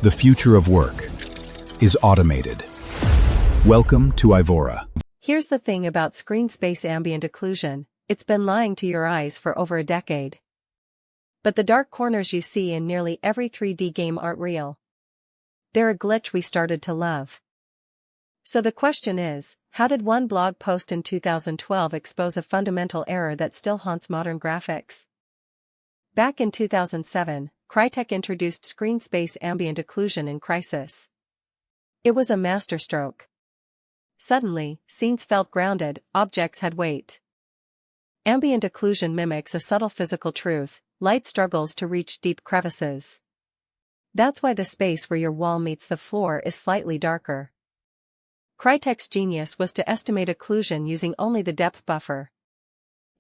The future of work is automated. Welcome to Aivora. Here's the thing about screen space ambient occlusion, it's been lying to your eyes for over a decade. But the dark corners you see in nearly every 3D game aren't real. They're a glitch we started to love. So the question is, how did one blog post in 2012 expose a fundamental error that still haunts modern graphics? Back in 2007, Crytek introduced screen space ambient occlusion in Crysis. It was a masterstroke. Suddenly, scenes felt grounded, objects had weight. Ambient occlusion mimics a subtle physical truth: light struggles to reach deep crevices. That's why the space where your wall meets the floor is slightly darker. Crytek's genius was to estimate occlusion using only the depth buffer.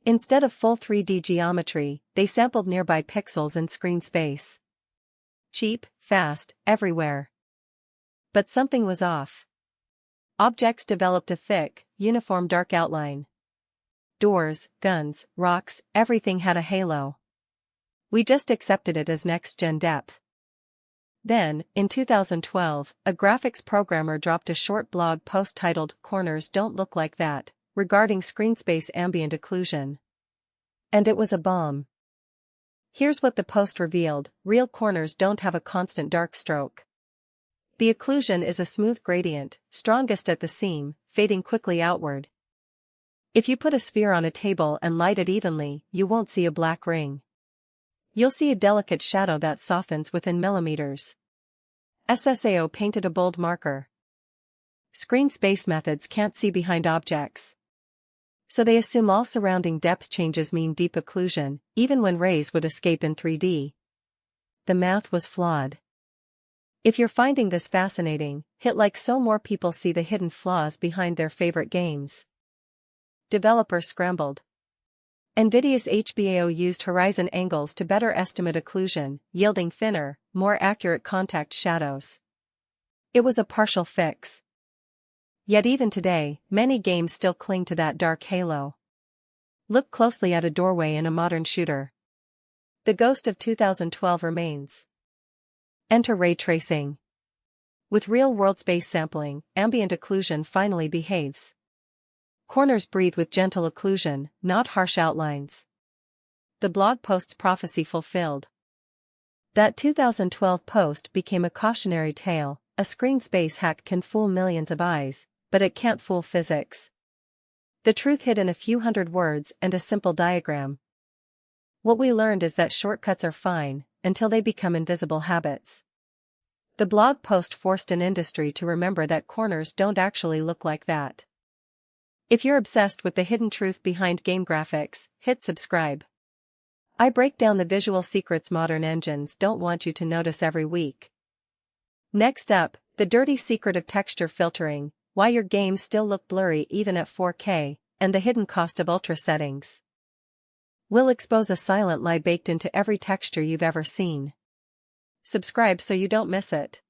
Instead of full 3D geometry, they sampled nearby pixels in screen space. Cheap, fast, everywhere. But something was off. Objects developed a thick, uniform dark outline. Doors, guns, rocks, everything had a halo. We just accepted it as next-gen depth. Then, in 2012, a graphics programmer dropped a short blog post titled "Corners Don't Look Like That," regarding screen space ambient occlusion. And it was a bomb. Here's what the post revealed: real corners don't have a constant dark stroke. The occlusion is a smooth gradient, strongest at the seam, fading quickly outward. If you put a sphere on a table and light it evenly, you won't see a black ring. You'll see a delicate shadow that softens within millimeters. SSAO painted a bold marker. Screen space methods can't see behind objects. So they assume all surrounding depth changes mean deep occlusion, even when rays would escape in 3D. The math was flawed. If you're finding this fascinating, hit like so more people see the hidden flaws behind their favorite games. Developers scrambled. NVIDIA's HBAO used horizon angles to better estimate occlusion, yielding thinner, more accurate contact shadows. It was a partial fix. Yet even today, many games still cling to that dark halo. Look closely at a doorway in a modern shooter. The ghost of 2012 remains. Enter ray tracing. With real-world space sampling, ambient occlusion finally behaves. Corners breathe with gentle occlusion, not harsh outlines. The blog post's prophecy fulfilled. That 2012 post became a cautionary tale: a screen space hack can fool millions of eyes, but it can't fool physics. The truth hid in a few hundred words and a simple diagram. What we learned is that shortcuts are fine, until they become invisible habits. The blog post forced an industry to remember that corners don't actually look like that. If you're obsessed with the hidden truth behind game graphics, hit subscribe. I break down the visual secrets modern engines don't want you to notice every week. Next up, the dirty secret of texture filtering: why your games still look blurry even at 4K, and the hidden cost of ultra settings. We'll expose a silent lie baked into every texture you've ever seen. Subscribe so you don't miss it.